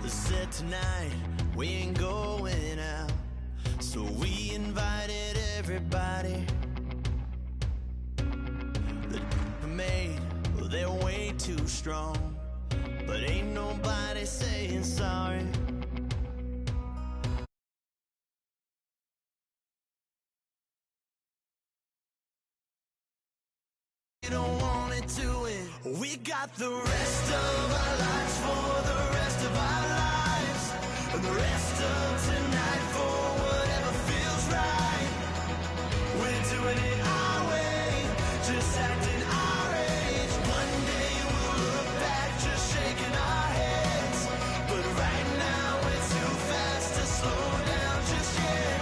Said tonight we ain't going out, so we invited everybody. The made, well, they're way too strong, but ain't nobody saying sorry. We don't want it to end. We got the rest of our lives for the rest of our lives, and the rest of tonight for whatever feels right. We're doing it our way, just acting our age. One day we'll look back just shaking our heads, but right now we're too fast to slow down just yet.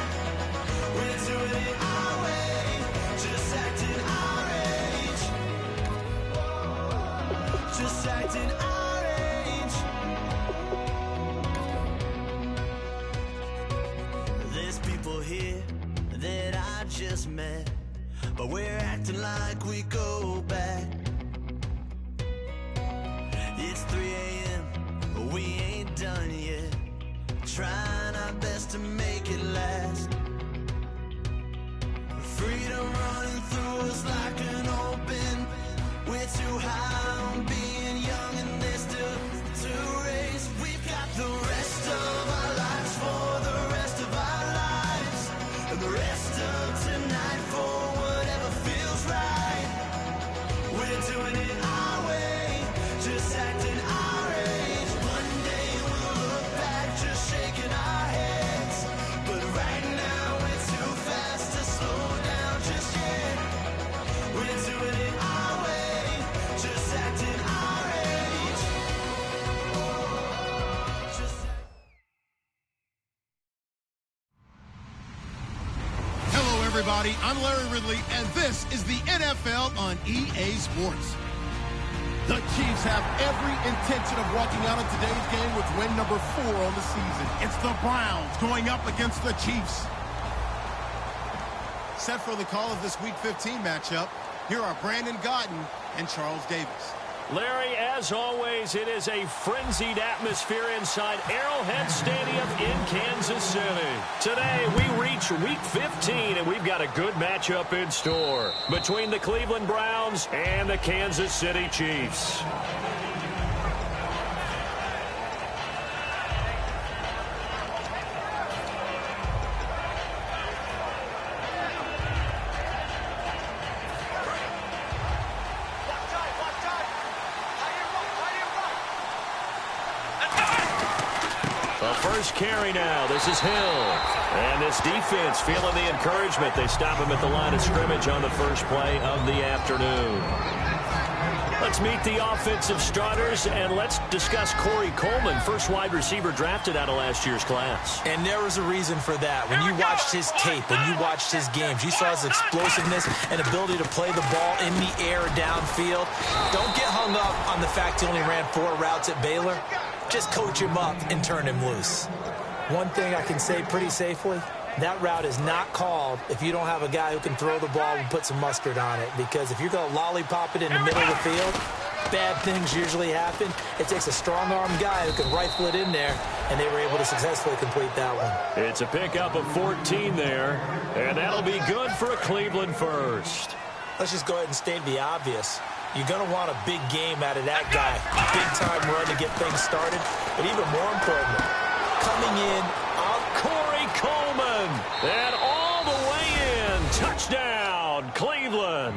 We're doing it our way, just acting our age, just acting our age. There's people here that I just met, but we're acting like we go back. It's 3 a.m., but we ain't done yet, trying our best to make it last. Freedom running through us like an open. We're too high on being young, and there's still to race. We've got the rest of our lives for the rest of our lives, and the rest of tonight for whatever feels right. We're doing it our way, just acting our age. One day we'll look back just shaking our heads, but right now we're too fast to slow down just yet. We're doing it our way, just acting our age. Hello, everybody. I'm Larry Ridley, and this is the NFL on EA Sports. The Chiefs have every intention of walking out of today's game with win number 4 on the season. It's the Browns going up against the Chiefs. Set for the call of this Week 15 matchup, here are Brandon Gaudin and Charles Davis. Larry, as always, it is a frenzied atmosphere inside Arrowhead Stadium in Kansas City. Today, we reach Week 15, and we've got a good matchup in store between the Cleveland Browns and the Kansas City Chiefs. First carry now. This is Hill. And this defense feeling the encouragement. They stop him at the line of scrimmage on the first play of the afternoon. Let's meet the offensive starters, and let's discuss Corey Coleman, first wide receiver drafted out of last year's class. And there was a reason for that. When you watched his tape, when you watched his games, you saw his explosiveness and ability to play the ball in the air downfield. Don't get hung up on the fact he only ran 4 routes at Baylor. Just coach him up and turn him loose. One thing I can say pretty safely, that route is not called if you don't have a guy who can throw the ball and put some mustard on it. Because if you're going to lollipop it in the middle of the field, bad things usually happen. It takes a strong-armed guy who can rifle it in there, and they were able to successfully complete that one. It's a pickup of 14 there, and that'll be good for a Cleveland first. Let's just go ahead and state the obvious. You're going to want a big game out of that guy. Big-time run to get things started. But even more important, coming in, Corey Coleman. And all the way in. Touchdown, Cleveland.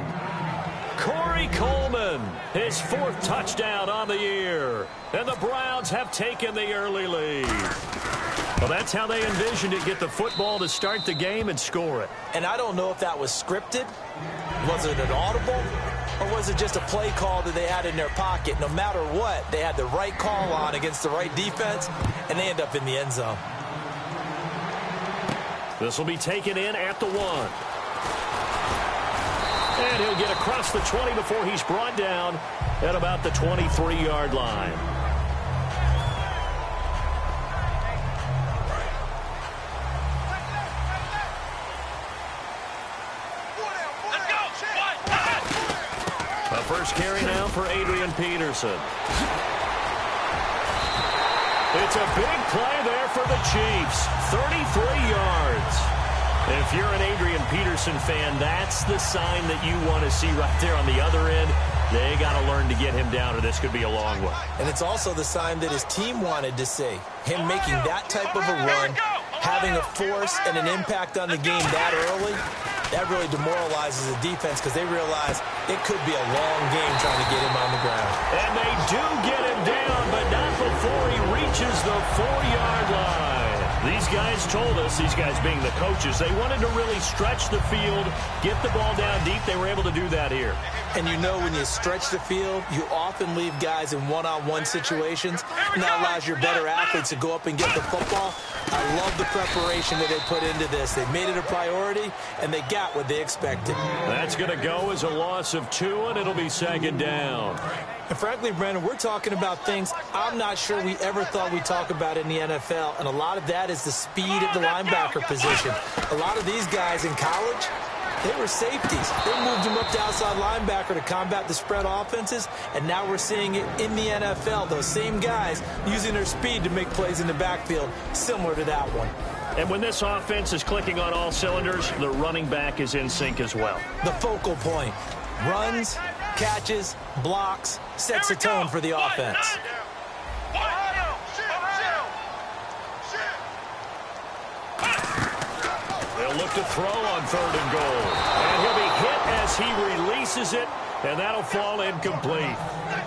Corey Coleman, his 4th touchdown on the year. And the Browns have taken the early lead. Well, that's how they envisioned it, get the football to start the game and score it. And I don't know if that was scripted. Was it an audible? Or was it just a play call that they had in their pocket? No matter what, they had the right call on against the right defense, and they end up in the end zone. This will be taken in at the 1. And he'll get across the 20 before he's brought down at about the 23-yard line. A first carry now for Adrian Peterson. It's a big play there for the Chiefs. 33 yards. If you're an Adrian Peterson fan, that's the sign that you want to see right there on the other end. They got to learn to get him down, or this could be a long one. And it's also the sign that his team wanted to see. Him making that type of a run, having a force and an impact on the game that early, that really demoralizes the defense because they realize it could be a long game trying to get him on the ground. And they do get him down, but not before he reaches the 4-yard line. These guys told us, these guys being the coaches, they wanted to really stretch the field, get the ball down deep. They were able to do that here. And you know when you stretch the field, you often leave guys in one-on-one situations, and that allows your better athletes to go up and get the football. I love the preparation that they put into this. They made it a priority, and they got what they expected. That's going to go as a loss of 2, and it'll be second down. And frankly, Brandon, we're talking about things I'm not sure we ever thought we'd talk about in the NFL, and a lot of that is the speed at the linebacker position. A lot of these guys in college, they were safeties. They moved them up to outside linebacker to combat the spread offenses, and now we're seeing it in the NFL. Those same guys using their speed to make plays in the backfield, similar to that one. And when this offense is clicking on all cylinders, the running back is in sync as well. The focal point. Runs, catches, blocks, sets a tone for the offense. They'll look to throw on 3rd and goal. And he'll be hit as he releases it, and that'll fall incomplete.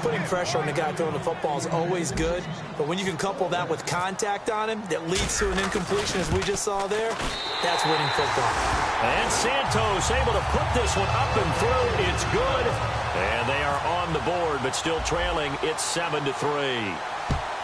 Putting pressure on the guy throwing the football is always good, but when you can couple that with contact on him that leads to an incompletion, as we just saw there, that's winning football. And Santos able to put this one up and through. It's good. And they are on the board, but still trailing. It's 7-3.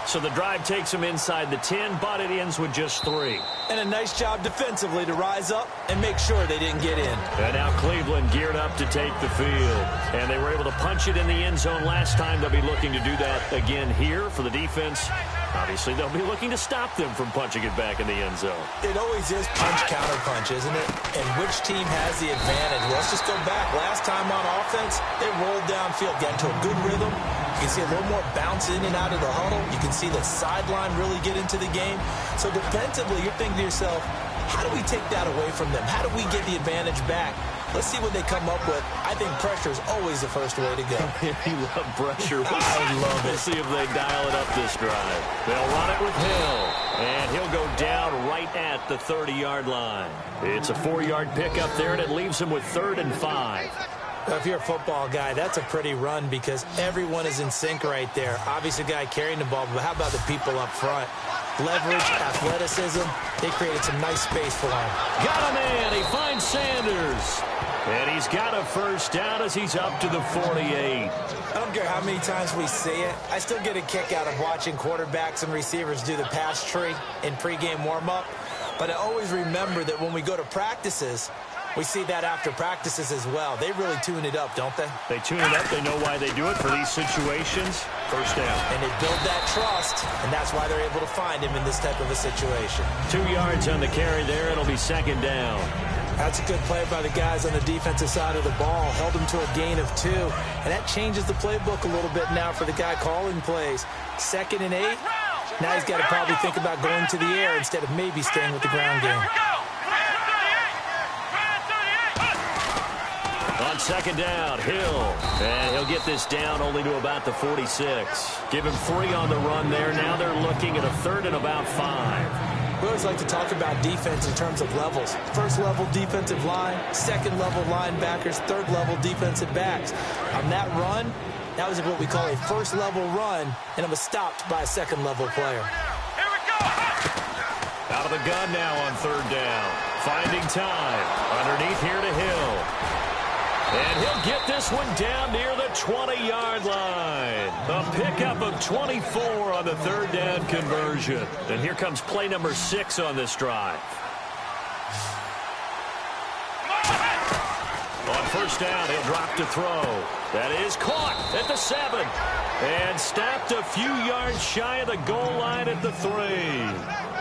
So the drive takes them inside the 10, but it ends with just 3. And a nice job defensively to rise up and make sure they didn't get in. And now Cleveland geared up to take the field. And they were able to punch it in the end zone last time. They'll be looking to do that again here for the defense. Obviously, they'll be looking to stop them from punching it back in the end zone. It always is punch-counter-punch, isn't it? And which team has the advantage? Let's just go back. Last time on offense, they rolled downfield, got into a good rhythm. You can see a little more bounce in and out of the huddle. You can see the sideline really get into the game. So defensively, you're thinking to yourself, how do we take that away from them? How do we get the advantage back? Let's see what they come up with. I think pressure is always the first way to go. You love pressure. I love it. We'll see if they dial it up this drive. They'll run it with Hill. And he'll go down right at the 30-yard line. It's a 4-yard pickup there, and it leaves him with 3rd and 5. If you're a football guy, that's a pretty run because everyone is in sync right there. Obviously, the guy carrying the ball, but how about the people up front? Leverage, athleticism, they created some nice space for him. Got a man. He finds Sanders. And he's got a first down as he's up to the 48. I don't care how many times we see it. I still get a kick out of watching quarterbacks and receivers do the pass tree in pregame warm-up. But I always remember that when we go to practices, we see that after practices as well. They really tune it up, don't they? They tune it up. They know why they do it for these situations. First down. And they build that trust, and that's why they're able to find him in this type of a situation. 2 yards on the carry there. It'll be second down. That's a good play by the guys on the defensive side of the ball. Held them to a gain of 2. And that changes the playbook a little bit now for the guy calling plays. 2nd and 8. Now he's got to probably think about going to the air instead of maybe staying with the ground game. On second down, Hill. And he'll get this down only to about the 46. Give him 3 on the run there. Now they're looking at a 3rd and about 5. We always like to talk about defense in terms of levels. First level defensive line, second level linebackers, third level defensive backs. On that run, that was what we call a first level run, and it was stopped by a second level player. Here we go. Out of the gun now on 3rd down. Finding time. Underneath here to Hill. And he'll get this one down near the 20-yard line. A pickup of 24 on the 3rd down conversion. And here comes play number 6 on this drive. On first down, he'll drop to throw. That is caught at the 7. And stopped a few yards shy of the goal line at the 3.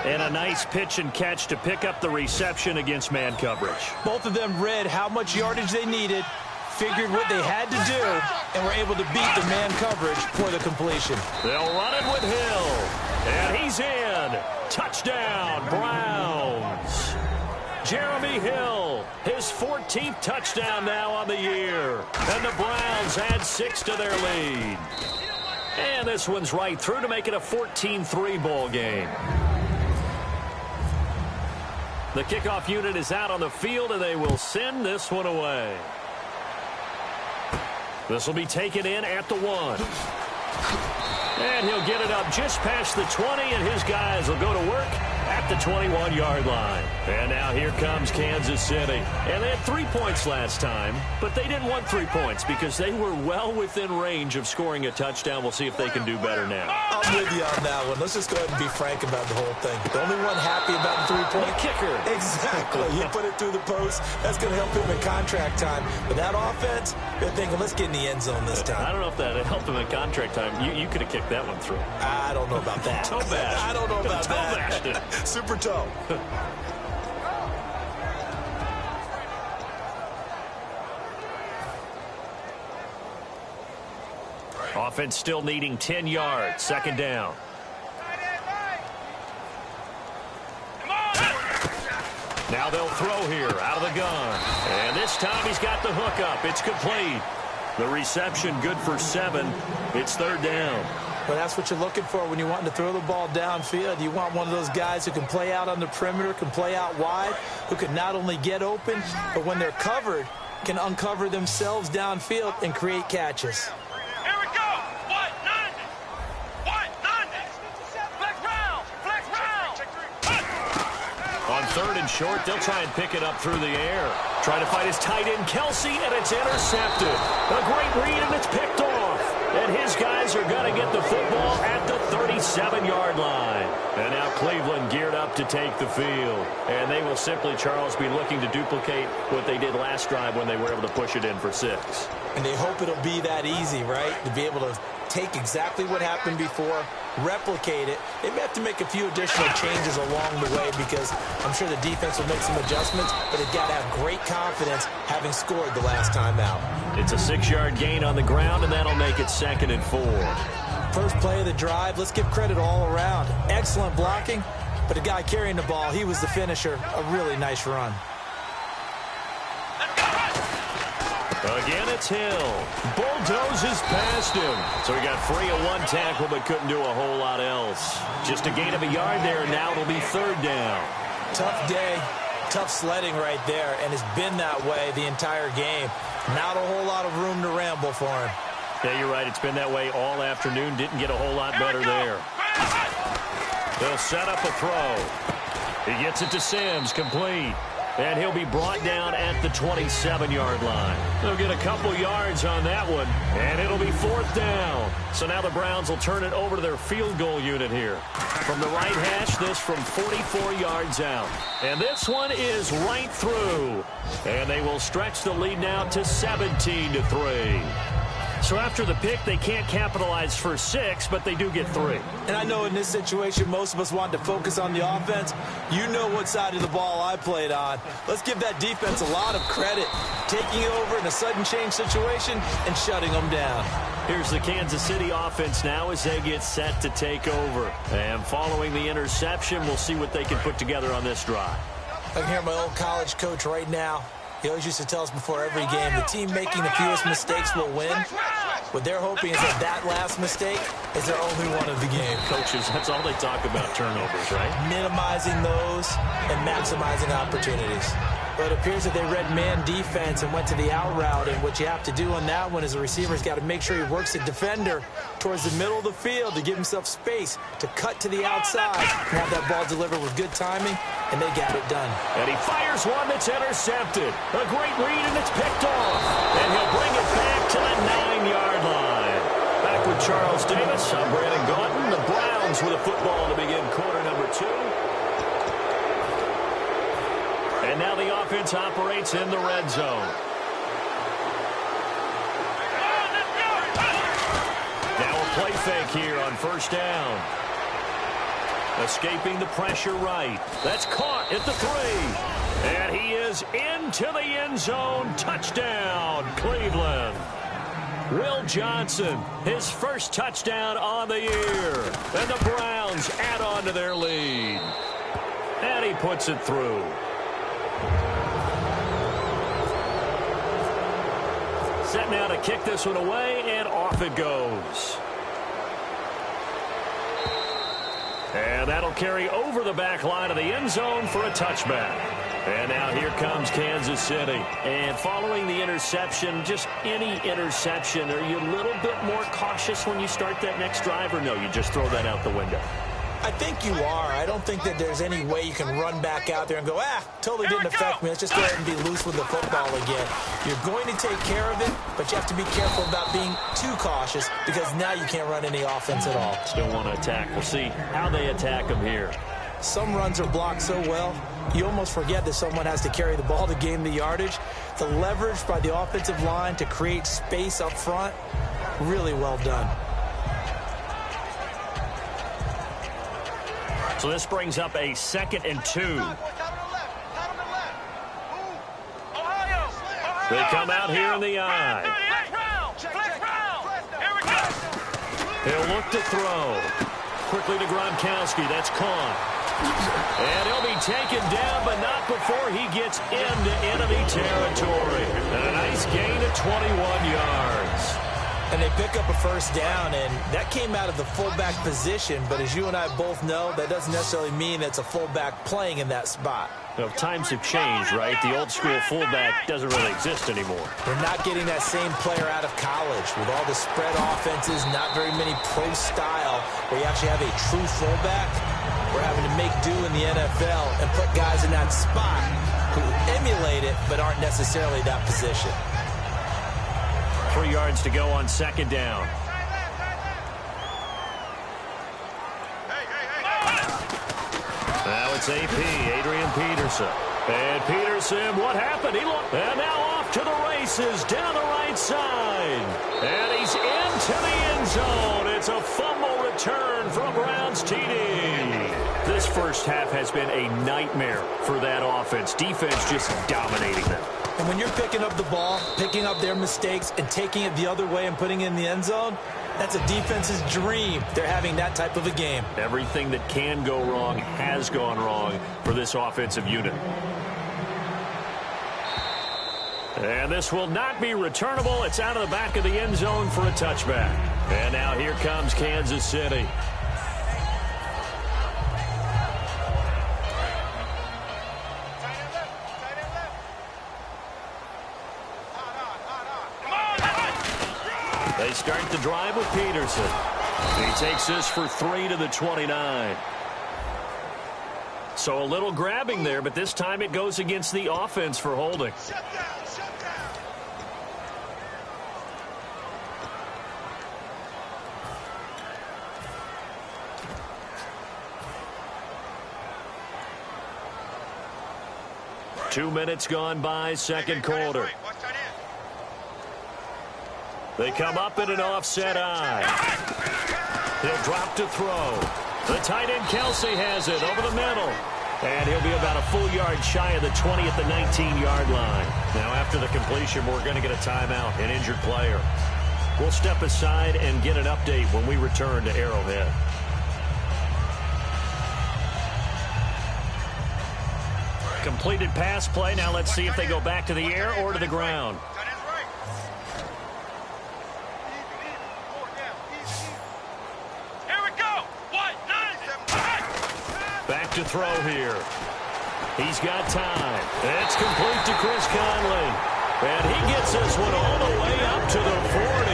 And a nice pitch and catch to pick up the reception against man coverage. Both of them read how much yardage they needed, figured what they had to do, and were able to beat the man coverage for the completion. They'll run it with Hill. And he's 13th touchdown now on the year. And the Browns add 6 to their lead. And this one's right through to make it a 14-3 ball game. The kickoff unit is out on the field, and they will send this one away. This will be taken in at the 1. And he'll get it up just past the 20, and his guys will go to work at the 21-yard line. And now here comes Kansas City. And they had 3 points last time, but they didn't want 3 points because they were well within range of scoring a touchdown. We'll see if they can do better now. I'm with you on that one. Let's just go ahead and be frank about the whole thing. The only one happy about the 3-point kicker. Exactly. He put it through the post. That's going to help him in contract time. But that offense, they're thinking, let's get in the end zone this time. I don't know if that helped him in contract time. You could have kicked that one through. I don't know about that. Toe bash. I don't know about that. Toe bashed. Super toe. Offense still needing 10 yards. Second down. Now they'll throw here out of the gun. And this time he's got the hook up. It's complete. The reception good for 7. It's third down. Well, that's what you're looking for when you're wanting to throw the ball downfield. You want one of those guys who can play out on the perimeter, can play out wide, who can not only get open, but when they're covered, can uncover themselves downfield and create catches. Here we go. What? None. What? None. Flex round. Flex round. On third and short, they'll try and pick it up through the air. Trying to fight his tight end, Kelsey, and it's intercepted. A great read, and it's picked off. And his guys are going to get the football at the 37-yard line. And now Cleveland geared up to take the field. And they will simply, Charles, be looking to duplicate what they did last drive when they were able to push it in for 6. And they hope it'll be that easy, right? To be able to take exactly what happened before, replicate it. They may have to make a few additional changes along the way because I'm sure the defense will make some adjustments, but they've got to have great confidence having scored the last time out. It's a 6-yard gain on the ground, and that'll make it 2nd and 4. First play of the drive, let's give credit all around. Excellent blocking, but the guy carrying the ball, he was the finisher. A really nice run. Again, it's Hill. Bulldozes past him. So he got free of 1 tackle, but couldn't do a whole lot else. Just a gain of a yard there, and now it'll be third down. Tough day, tough sledding right there, and it's been that way the entire game. Not a whole lot of room to ramble for him. Yeah, you're right. It's been that way all afternoon. Didn't get a whole lot better there. They'll set up a throw. He gets it to Sims, complete. And he'll be brought down at the 27-yard line. They'll get a couple yards on that one, and it'll be fourth down. So now the Browns will turn it over to their field goal unit here. From the right hash, this from 44 yards out. And this one is right through. And they will stretch the lead now to 17-3. So after the pick, they can't capitalize for 6, but they do get 3. And I know in this situation, most of us want to focus on the offense. You know what side of the ball I played on. Let's give that defense a lot of credit. Taking over in a sudden change situation and shutting them down. Here's the Kansas City offense now as they get set to take over. And following the interception, we'll see what they can put together on this drive. I can hear my old college coach right now. He always used to tell us before every game, the team making the fewest mistakes will win. What they're hoping is that last mistake is their only one of the game. Coaches, that's all they talk about, turnovers, right? Minimizing those and maximizing opportunities. But it appears that they read man defense and went to the out route. And what you have to do on that one is the receiver's got to make sure he works the defender towards the middle of the field to give himself space to cut to the outside and have that ball delivered with good timing, and they got it done. And he fires one that's intercepted. A great read, and it's picked off. And he'll bring it back to the 9-yard line. Back with Charles Davis. I'm Brandon Gaunton. The Browns with a football to begin quarter number 2. And now the offense operates in the red zone. Now a play fake here on first down. Escaping the pressure right. That's caught at the 3. And he is into the end zone. Touchdown, Cleveland. Will Johnson, his first touchdown on the year. And the Browns add on to their lead. And he puts it through. Set now to kick this one away, and off it goes. And that'll carry over the back line of the end zone for a touchback. And now here comes Kansas City. And following the interception, just any interception, are you a little bit more cautious when you start that next drive, or no, you just throw that out the window? I think you are. I don't think that there's any way you can run back out there and go, totally didn't affect me. Let's just go ahead and be loose with the football again. You're going to take care of it, but you have to be careful about being too cautious because now you can't run any offense at all. Still want to attack. We'll see how they attack them here. Some runs are blocked so well, you almost forget that someone has to carry the ball to gain the yardage. The leverage by the offensive line to create space up front, really well done. So this brings up a 2nd and 2. They come out here in the eye. He'll look to throw. Quickly to Gronkowski. That's caught. And he'll be taken down, but not before he gets into enemy territory. And a nice gain of 21 yards. And they pick up a first down, and that came out of the fullback position. But as you and I both know, that doesn't necessarily mean it's a fullback playing in that spot. Well, times have changed, right? The old school fullback doesn't really exist anymore. We're not getting that same player out of college. With all the spread offenses, not very many pro style, where you actually have a true fullback. We're having to make do in the NFL and put guys in that spot who emulate it but aren't necessarily that position. 3 yards to go on 2nd down. Now it's AP, Adrian Peterson. And Peterson, what happened? And now off to the races down the right side. And he's into the end zone. It's a fumble return from Brown's TD. This first half has been a nightmare for that offense. Defense just dominating them. And when you're picking up the ball, picking up their mistakes, and taking it the other way and putting it in the end zone, that's a defense's dream. They're having that type of a game. Everything that can go wrong has gone wrong for this offensive unit. And this will not be returnable. It's out of the back of the end zone for a touchback. And now here comes Kansas City. They start the drive with Peterson. He takes this for 3 to the 29. So a little grabbing there, but this time it goes against the offense for holding. Shut down, shut down. Two minutes gone by, second quarter. They come up in an offset eye. He'll drop to throw. The tight end Kelsey has it over the middle. And he'll be about a full yard shy of the 20 at the 19-yard line. Now after the completion, we're going to get a timeout, an injured player. We'll step aside and get an update when we return to Arrowhead. Completed pass play. Now let's see if they go back to the air or to the ground. Back to throw here. He's got time. It's complete to Chris Conley. And he gets this one all the way up to the 40.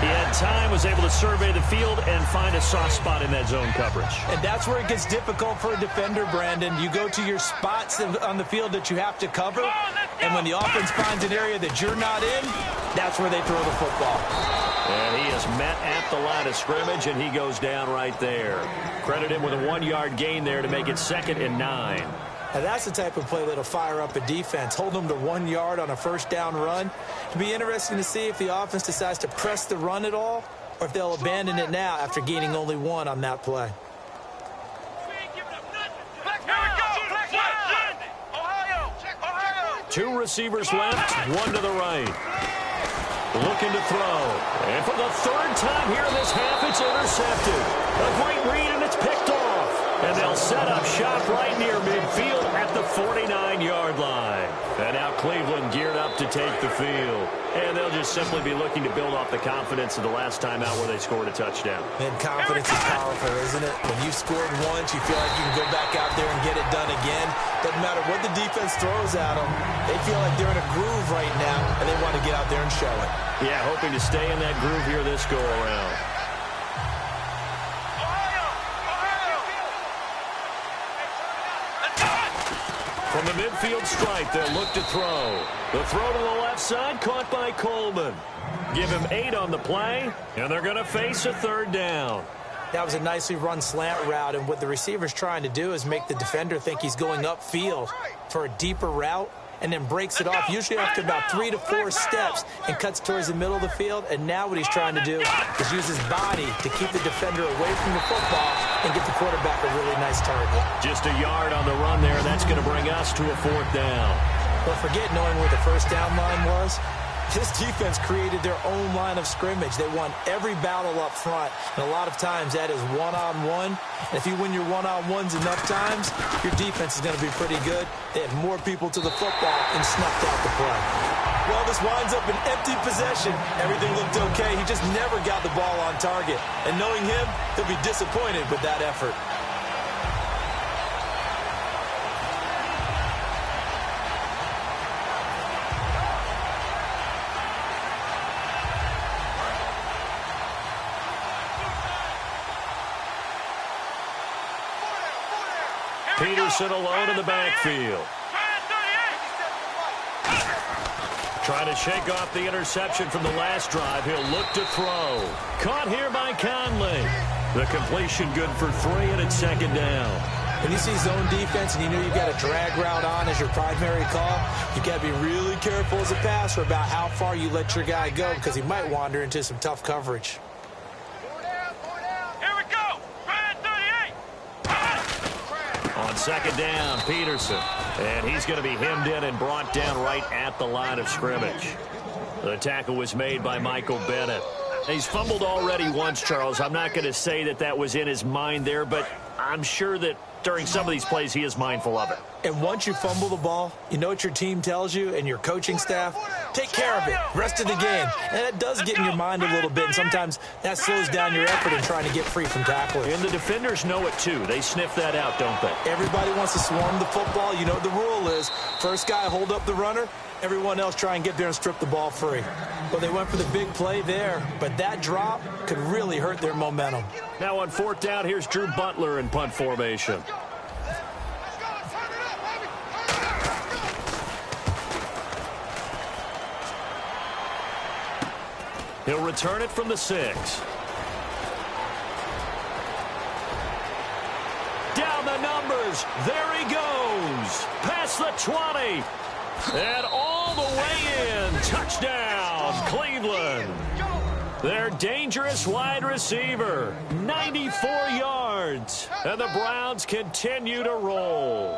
He had time, was able to survey the field and find a soft spot in that zone coverage. And that's where it gets difficult for a defender, Brandon. You go to your spots on the field that you have to cover, and when the offense finds an area that you're not in, that's where they throw the football. And he is met at the line of scrimmage, and he goes down right there. Credit him with a 1-yard gain there to make it 2nd and 9. Now that's the type of play that'll fire up a defense. Hold them to 1 yard on a first down run. It'll be interesting to see if the offense decides to press the run at all, or if they'll abandon it now after gaining only 1 on that play. Two receivers left, one to the right. Looking to throw. And for the 3rd time here in this half, it's intercepted. A great read, and it's picked off. And they'll set up shop right near midfield at the 49-yard line. And now Cleveland geared up to take the field. And they'll just simply be looking to build off the confidence of the last time out where they scored a touchdown. And confidence is powerful, isn't it? When you've scored once, you feel like you can go back out there and get it done again. Doesn't matter what the defense throws at them. They feel like they're in a groove right now, and they want to get out there and show it. Yeah, hoping to stay in that groove here this go-around. From the midfield stripe, they'll look to throw. The throw to the left side, caught by Coleman. Give him 8 on the play, and they're going to face a third down. That was a nicely run slant route, and what the receiver's trying to do is make the defender think he's going upfield for a deeper route, and then breaks it off, usually after about 3 to 4 steps, and cuts towards the middle of the field. And now what he's trying to do is use his body to keep the defender away from the football and get the quarterback a really nice target. Just a yard on the run there. That's going to bring us to a 4th down. Don't forget knowing where the first down line was. This defense created their own line of scrimmage. They won every battle up front, and a lot of times that is one-on-one. And if you win your one-on-ones enough times, your defense is going to be pretty good. They had more people to the football and snuffed out the play. Well, this winds up an empty possession. Everything looked okay. He just never got the ball on target. And knowing him, he'll be disappointed with that effort. Peterson alone in the backfield. Trying to shake off the interception from the last drive. He'll look to throw. Caught here by Conley. The completion good for 3, and it's 2nd down. When you see zone defense and you know you've got a drag route on as your primary call, you've got to be really careful as a passer about how far you let your guy go, because he might wander into some tough coverage. On 2nd down, Peterson. And he's going to be hemmed in and brought down right at the line of scrimmage. The tackle was made by Michael Bennett. He's fumbled already once, Charles. I'm not going to say that that was in his mind there, but I'm sure that during some of these plays he is mindful of it. And once you fumble the ball, you know what your team tells you and your coaching staff? Take care of it. Rest of the game. And it does get in your mind a little bit, and sometimes that slows down your effort in trying to get free from tackling. And the defenders know it too. They sniff that out, don't they? Everybody wants to swarm the football. You know what the rule is. First guy hold up the runner. Everyone else try and get there and strip the ball free. Well, they went for the big play there, but that drop could really hurt their momentum. Now on 4th down, here's Drew Butler in punt formation. He'll return it from the 6. Down the numbers. There he goes. Past the 20. And all the way in. Touchdown, Cleveland. Their dangerous wide receiver. 94 yards. And the Browns continue to roll.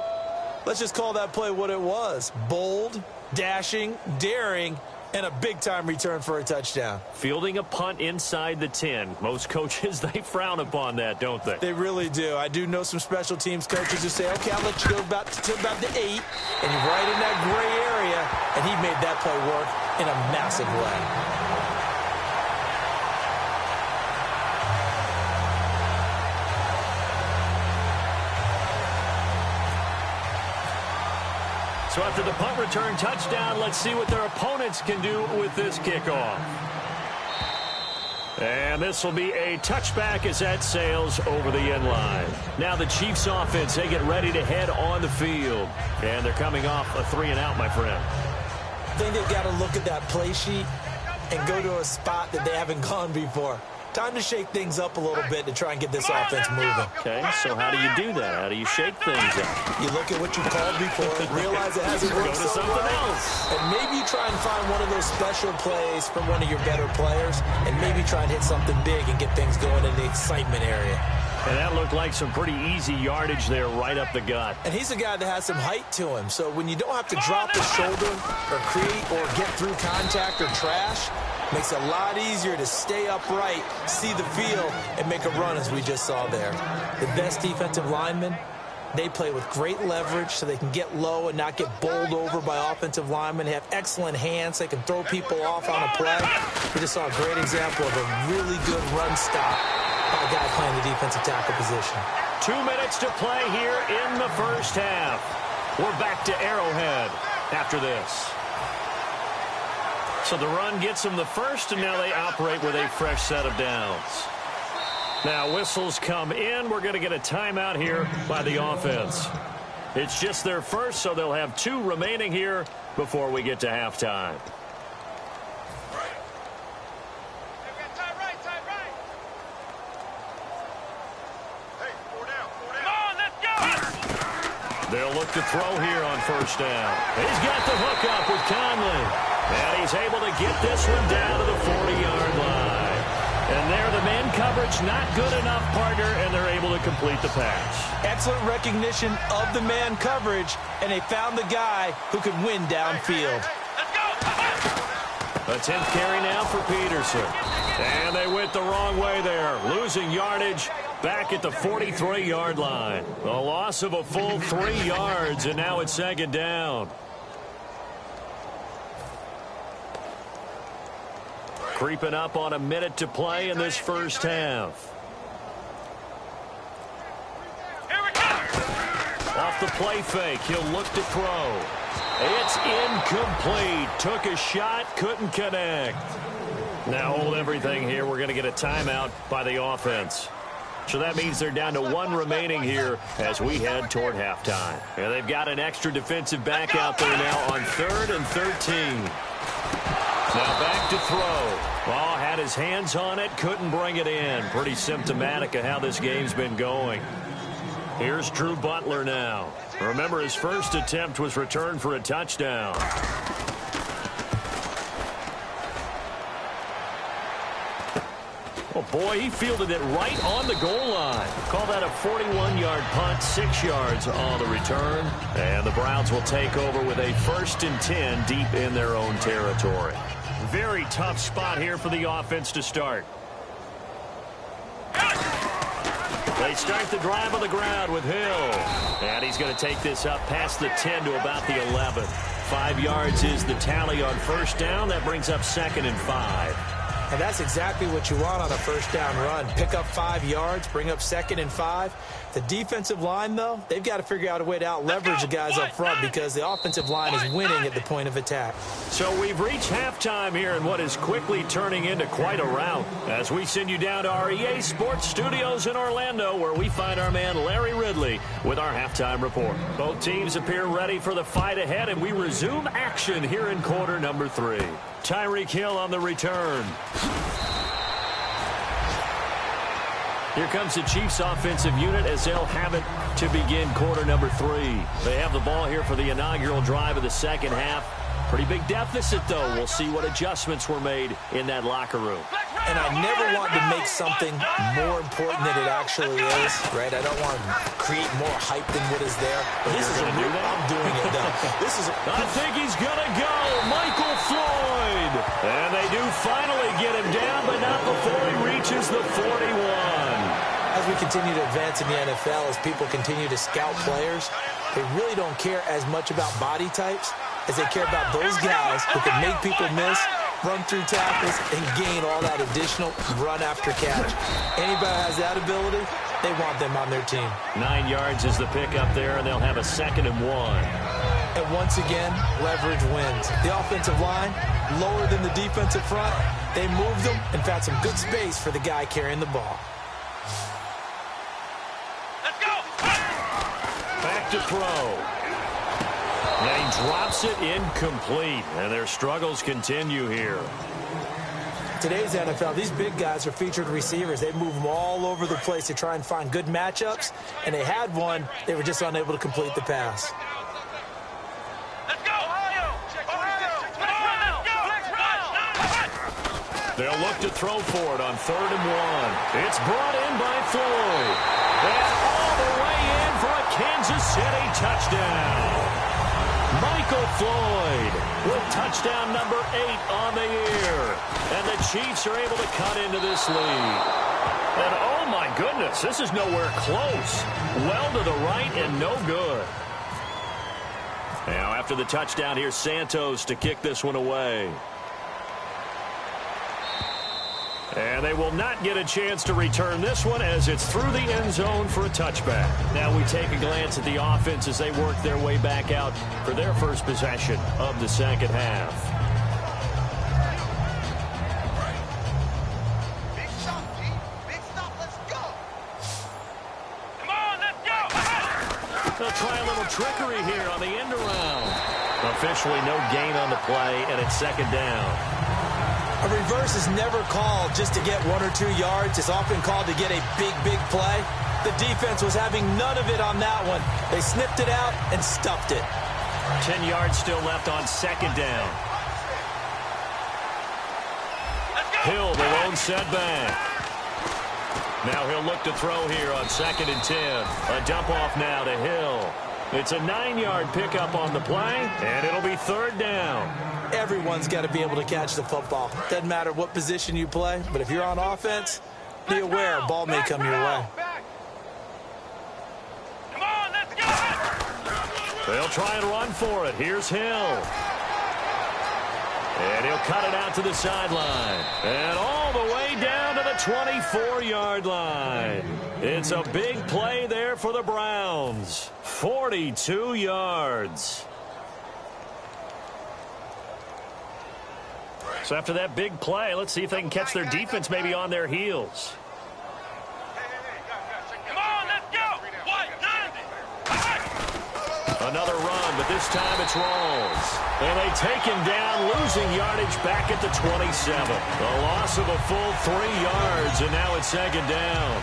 Let's just call that play what it was. Bold, dashing, daring, and a big-time return for a touchdown. Fielding a punt inside the 10. Most coaches, they frown upon that, don't they? They really do. I do know some special teams coaches who say, okay, I'll let you go to about the 8, and you're right in that gray area, and he made that play work in a massive way. So after the punt return touchdown, let's see what their opponents can do with this kickoff. And this will be a touchback as that sails over the end line. Now the Chiefs offense, they get ready to head on the field. And they're coming off a 3-and-out, my friend. I think they've got to look at that play sheet and go to a spot that they haven't gone before. Time to shake things up a little bit to try and get this offense moving. Okay, so how do you do that? How do you shake things up? You look at what you called before, realize it hasn't worked Go to something else. And maybe you try and find one of those special plays from one of your better players, and maybe try and hit something big and get things going in the excitement area. And that looked like some pretty easy yardage there right up the gut. And he's a guy that has some height to him, so when you don't have to drop the shoulder or create or get through contact or trash, makes it a lot easier to stay upright, see the field, and make a run as we just saw there. The best defensive linemen They play with great leverage so they can get low and not get bowled over by offensive linemen. They have excellent hands. They can throw people off on a play. We just saw a great example of a really good run stop by a guy playing the defensive tackle position. 2 minutes to play here in the first half. We're back to Arrowhead after this. So the run gets them the first, and now they operate with a fresh set of downs. Now whistles come in. We're going to get a timeout here by the offense. It's just their first, so they'll have 2 remaining here before we get to halftime. They'll look to throw here on first down. He's got the hook up with Conley. And he's able to get this one down to the 40-yard line. And there, the man coverage not good enough, partner, and they're able to complete the pass. Excellent recognition of the man coverage, and they found the guy who could win downfield. A 10th carry now for Peterson. And they went the wrong way there, losing yardage back at the 43-yard line. A loss of a full 3 yards, and now it's second down. Creeping up on a minute to play in this first half. Off the play fake, he'll look to throw. It's incomplete. Took a shot, couldn't connect. Now hold everything here. We're going to get a timeout by the offense. So that means they're down to 1 remaining here as we head toward halftime. And they've got an extra defensive back out there now on 3rd and 13. Now back to throw. Oh, had his hands on it, couldn't bring it in. Pretty symptomatic of how this game's been going. Here's Drew Butler now. Remember, his first attempt was returned for a touchdown. Oh, boy, he fielded it right on the goal line. Call that a 41-yard punt, 6 yards on the return. And the Browns will take over with a 1st and 10 deep in their own territory. Very tough spot here for the offense to start. They start the drive on the ground with Hill. And he's going to take this up past the 10 to about the 11. 5 yards is the tally on first down. That brings up 2nd and 5. And that's exactly what you want on a first down run. Pick up 5 yards, bring up 2nd and 5. The defensive line, though, they've got to figure out a way to out-leverage the guys up front because the offensive line is winning at the point of attack. So we've reached halftime here in what is quickly turning into quite a rout as we send you down to our EA Sports Studios in Orlando where we find our man Larry Ridley with our halftime report. Both teams appear ready for the fight ahead, and we resume action here in quarter number 3. Tyreek Hill on the return. Here comes the Chiefs offensive unit as they'll have it to begin quarter number 3. They have the ball here for the inaugural drive of the second half. Pretty big deficit, though. We'll see what adjustments were made in that locker room. And I never want to make something more important than it actually is, right? I don't want to create more hype than what is there. But this is a real, I'm doing it, though. This is I think he's going to go. Michael Floyd. And they do finally get him down, but not before he reaches the 41. As we continue to advance in the NFL, as people continue to scout players, they really don't care as much about body types as they care about those guys who can make people miss, run through tackles, and gain all that additional run after catch. Anybody has that ability, they want them on their team. 9 yards is the pickup there, and they'll have a 2nd and 1. And once again, leverage wins. The offensive line, lower than the defensive front. They moved them and found some good space for the guy carrying the ball. Let's go! Back to throw. And he drops it incomplete, and their struggles continue here. Today's NFL, these big guys are featured receivers. They move them all over the place to try and find good matchups, and they had one. They were just unable to complete the pass. Let's go! Ohio! They'll look to throw for it on 3rd and 1. It's brought in by Floyd. And all the way in for a Kansas City touchdown. Michael Floyd with touchdown number 8 on the year. And the Chiefs are able to cut into this lead. And oh my goodness, this is nowhere close. Well to the right and no good. Now after the touchdown, here's Santos to kick this one away. And they will not get a chance to return this one as it's through the end zone for a touchback. Now we take a glance at the offense as they work their way back out for their first possession of the second half. Big stop, G. Big stop. Let's go. Come on, let's go. They'll try a little trickery here on the end around. Officially no gain on the play, and it's second down. A reverse is never called just to get 1 or 2 yards. It's often called to get a big play. The defense was having none of it on that one. They snipped it out and stuffed it. 10 yards still left on second down. Hill, the lone setback. Now he'll look to throw here on 2nd and 10. A dump off now to Hill. It's a 9-yard pickup on the play, and it'll be third down. Everyone's got to be able to catch the football. Doesn't matter what position you play, but if you're on offense, be aware a ball may come your way. Come on, let's go. They'll try and run for it. Here's Hill. And he'll cut it out to the sideline. And all the way down to the 24-yard line. It's a big play there for the Browns. 42 yards. So after that big play, let's see if they can catch their defense maybe on their heels. Come on, let's go. 190. Another run, but this time it's Rawls. And they take him down, losing yardage back at the 27. A loss of a full 3 yards, and now it's second down.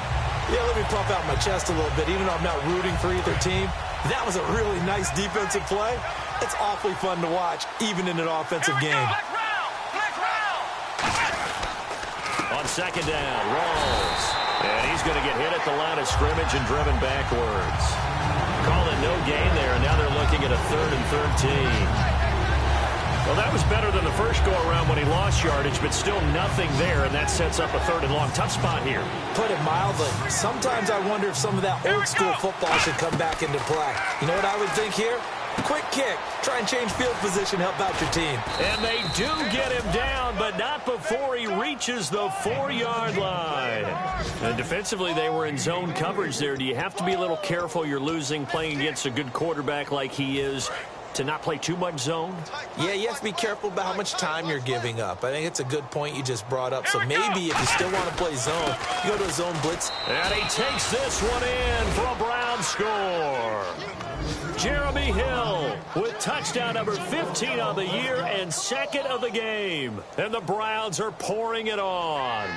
Yeah, let me pump out my chest a little bit. Even though I'm not rooting for either team, that was a really nice defensive play. It's awfully fun to watch, even in an offensive game. On second down, Rawls. And he's going to get hit at the line of scrimmage and driven backwards. Call it no gain there, and now they're looking at a 3rd and 13. Well, that was better than the first go-around when he lost yardage, but still nothing there, and that sets up a 3rd and long. Tough spot here. Put it mildly. Sometimes I wonder if some of that old-school football should come back into play. You know what I would think here? Quick kick. Try and change field position, help out your team. And they do get him down, but not before he reaches the 4-yard line. And defensively, they were in zone coverage there. Do you have to be a little careful? You're losing, playing against a good quarterback like he is, to not play too much zone? Yeah, you have to be careful about how much time you're giving up. I think it's a good point you just brought up. So maybe if you still want to play zone, you go to a zone blitz. And he takes this one in for a Brown score. Jeremy Hill with touchdown number 15 on the year and 2nd of the game. And the Browns are pouring it on.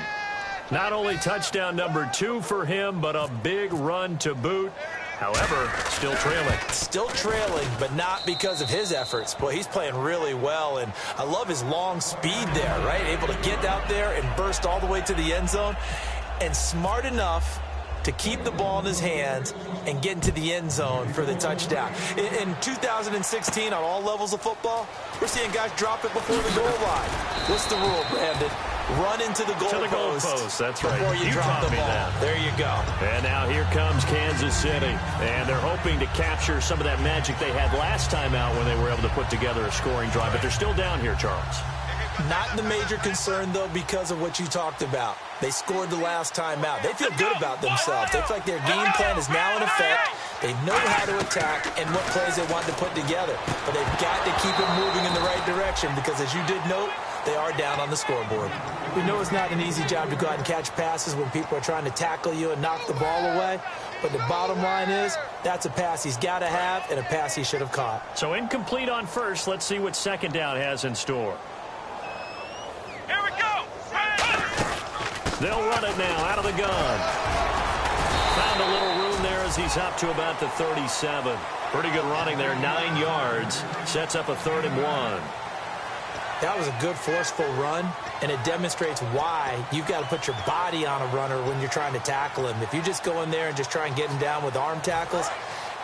Not only touchdown number 2 for him, but a big run to boot. However, still trailing. Still trailing, but not because of his efforts. Boy, he's playing really well, and I love his long speed there, right? Able to get out there and burst all the way to the end zone, and smart enough to keep the ball in his hands and get into the end zone for the touchdown. In 2016, on all levels of football, we're seeing guys drop it before the goal line. What's the rule, Brandon? Run into the goalpost. That's right. Before you drop the ball. That. There you go. And now here comes Kansas City. And they're hoping to capture some of that magic they had last time out when they were able to put together a scoring drive. But they're still down here, Charles. Not the major concern, though, because of what you talked about. They scored the last time out. They feel good about themselves. They feel like their game plan is now in effect. They know how to attack and what plays they want to put together. But they've got to keep it moving in the right direction because, as you did note, they are down on the scoreboard. We know it's not an easy job to go out and catch passes when people are trying to tackle you and knock the ball away. But the bottom line is, that's a pass he's got to have and a pass he should have caught. So incomplete on first. Let's see what second down has in store. Here we go. They'll run it now out of the gun. Found a little room there as he's up to about the 37. Pretty good running there, 9 yards. Sets up a 3rd and 1. That was a good, forceful run, and it demonstrates why you've got to put your body on a runner when you're trying to tackle him. If you just go in there and just try and get him down with arm tackles,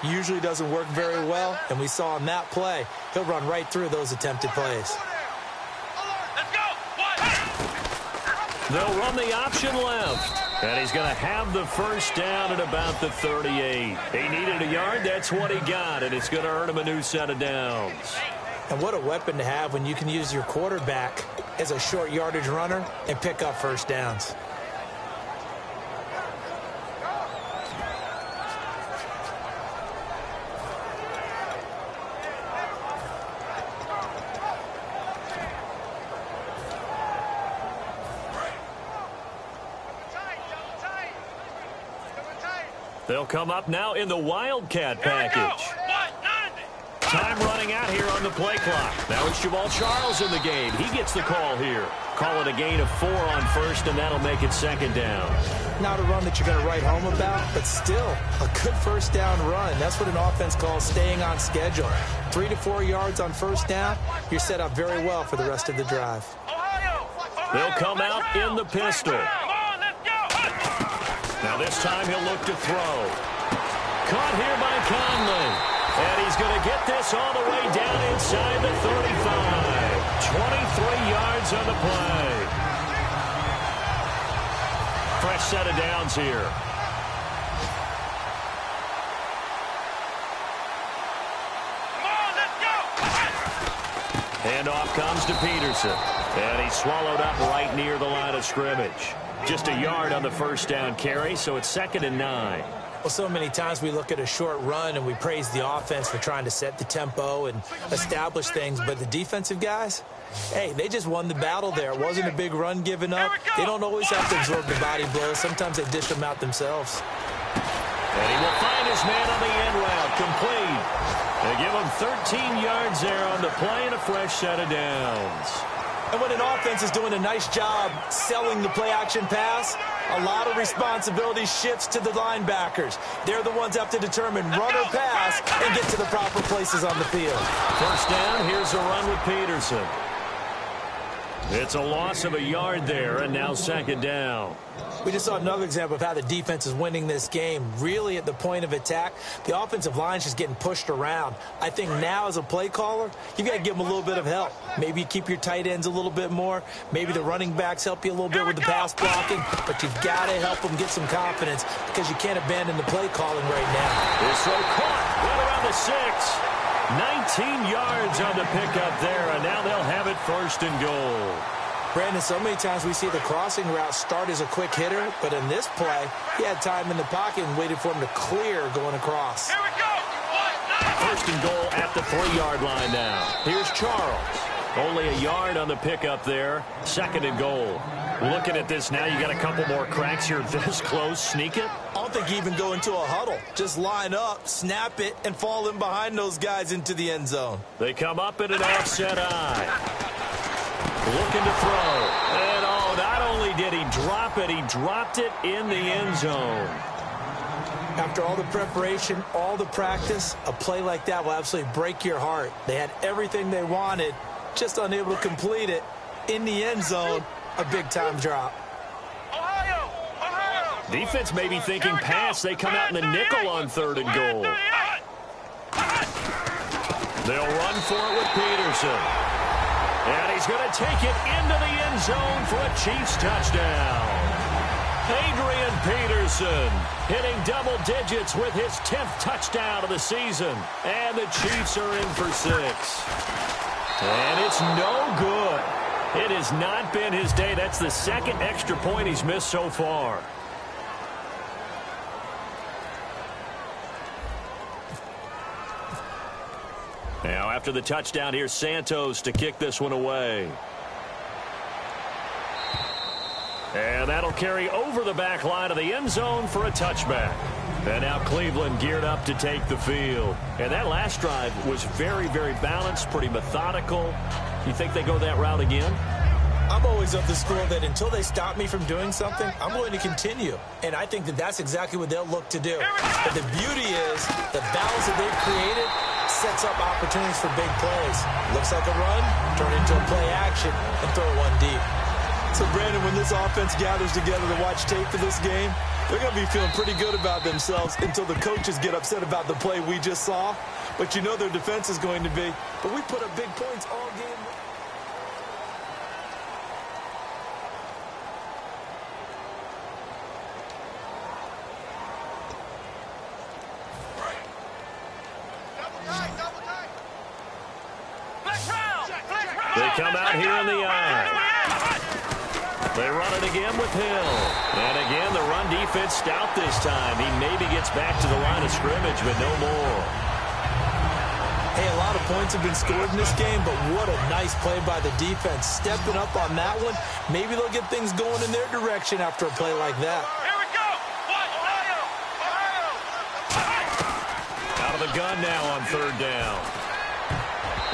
usually doesn't work very well, and we saw on that play, he'll run right through those attempted plays. Let's go. They'll run the option left, and he's going to have the first down at about the 38. He needed a yard. That's what he got, and it's going to earn him a new set of downs. And what a weapon to have when you can use your quarterback as a short yardage runner and pick up first downs. They'll come up now in the Wildcat package. Time running out here on the play clock. Now it's Jamal Charles in the game. He gets the call here. Call it a gain of 4 on first, and that'll make it second down. Not a run that you're going to write home about, but still a good first down run. That's what an offense calls staying on schedule. 3 to 4 yards on first down, you're set up very well for the rest of the drive. They'll come out in the pistol. Now this time he'll look to throw. Caught here by Conley. And he's going to get this all the way down inside the 35. 23 yards on the play. Fresh set of downs here. Handoff comes to Peterson. And he's swallowed up right near the line of scrimmage. Just a yard on the first down carry, so it's 2nd and 9. Well, so many times we look at a short run and we praise the offense for trying to set the tempo and establish things, but the defensive guys, hey, they just won the battle there. It wasn't a big run given up. They don't always have to absorb the body blows. Sometimes they dish them out themselves. And he will find his man on the end route, complete. They give him 13 yards there on the play and a fresh set of downs. And when an offense is doing a nice job selling the play-action pass, a lot of responsibility shifts to the linebackers. They're the ones that have to determine run or pass and get to the proper places on the field. First down, here's a run with Peterson. It's a loss of a yard there, and now second down. We just saw another example of how the defense is winning this game. Really at the point of attack, the offensive line is just getting pushed around. I think now as a play caller, you've got to give them a little bit of help. Maybe you keep your tight ends a little bit more. Maybe the running backs help you a little bit with the pass blocking. But you've got to help them get some confidence because you can't abandon the play calling right now. This throw caught right around the 6. 19 yards on the pickup there, and now they'll have it 1st and goal. Brandon, so many times we see the crossing route start as a quick hitter, but in this play, he had time in the pocket and waited for him to clear going across. Here we go. 1st and goal at the 3-yard line now. Here's Charles. Only a yard on the pickup there. 2nd and goal. Looking at this now, you got a couple more cracks here this close. Sneak it. I don't think you even go into a huddle. Just line up, snap it, and fall in behind those guys into the end zone. They come up in an offset eye. Looking to throw. And, oh, not only did he drop it, he dropped it in the end zone. After all the preparation, all the practice, a play like that will absolutely break your heart. They had everything they wanted, just unable to complete it. In the end zone, a big-time drop. Defense may be thinking pass. They come out in the nickel on 3rd and goal. They'll run for it with Peterson. And he's going to take it into the end zone for a Chiefs touchdown. Adrian Peterson hitting double digits with his 10th touchdown of the season. And the Chiefs are in for 6. And it's no good. It has not been his day. That's the 2nd extra point he's missed so far. Now, after the touchdown, here's Santos to kick this one away. And that'll carry over the back line of the end zone for a touchback. And now Cleveland geared up to take the field. And that last drive was very, very balanced, pretty methodical. You think they go that route again? I'm always of the school that until they stop me from doing something, I'm going to continue. And I think that that's exactly what they'll look to do. But the beauty is the balance that they've created sets up opportunities for big plays. Looks like a run, turn into a play action, and throw one deep. So, Brandon, when this offense gathers together to watch tape for this game, they're going to be feeling pretty good about themselves until the coaches get upset about the play we just saw. But you know their defense is going to be. But we put up big points all game. They come out here in the eye. They run it again with Hill. And again, the run defense stout this time. He maybe gets back to the line of scrimmage, but no more. Hey, a lot of points have been scored in this game, but what a nice play by the defense. Stepping up on that one. Maybe they'll get things going in their direction after a play like that. Here we go. Out of the gun now on third down.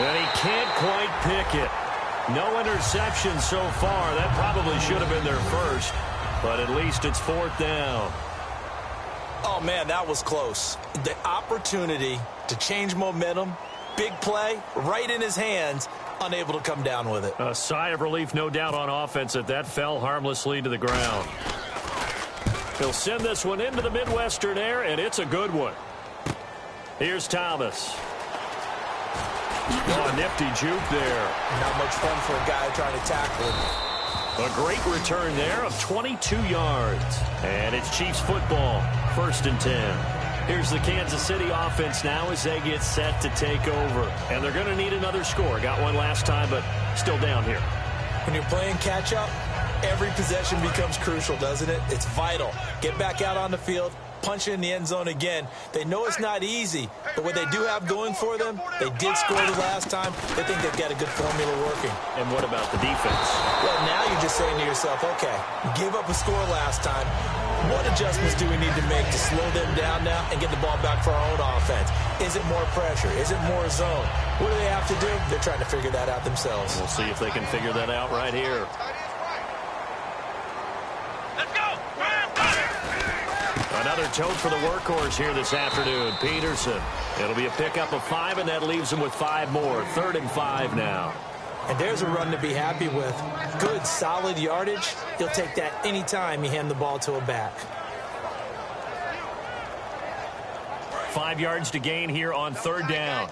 And he can't quite pick it. No interception so far. That probably should have been their first, but at least it's fourth down. Oh, man, that was close. The opportunity to change momentum, big play, right in his hands, unable to come down with it. A sigh of relief, no doubt, on offense that fell harmlessly to the ground. He'll send this one into the Midwestern air, and it's a good one. Here's Thomas. Oh, a nifty juke there. Not much fun for a guy trying to tackle him. A great return there of 22 yards. And it's Chiefs football, 1st and 10. Here's the Kansas City offense now as they get set to take over. And they're going to need another score. Got one last time, but still down here. When you're playing catch-up, every possession becomes crucial, doesn't it? It's vital. Get back out on the field. Punch it in the end zone again. They know it's not easy, but what they do have going for them, they did score the last time. They think they've got a good formula working. And what about the defense? Well, now you're just saying to yourself, okay, gave up a score last time. What adjustments do we need to make to slow them down now and get the ball back for our own offense? Is it more pressure? Is it more zone? What do they have to do? They're trying to figure that out themselves. We'll see if they can figure that out right here. Let's go. Another tote for the workhorse here this afternoon, Peterson. It'll be a pickup of 5, and that leaves him with 5 more. 3rd and 5 now. And there's a run to be happy with. Good, solid yardage. He'll take that any time you hand the ball to a back. 5 yards to gain here on 3rd down.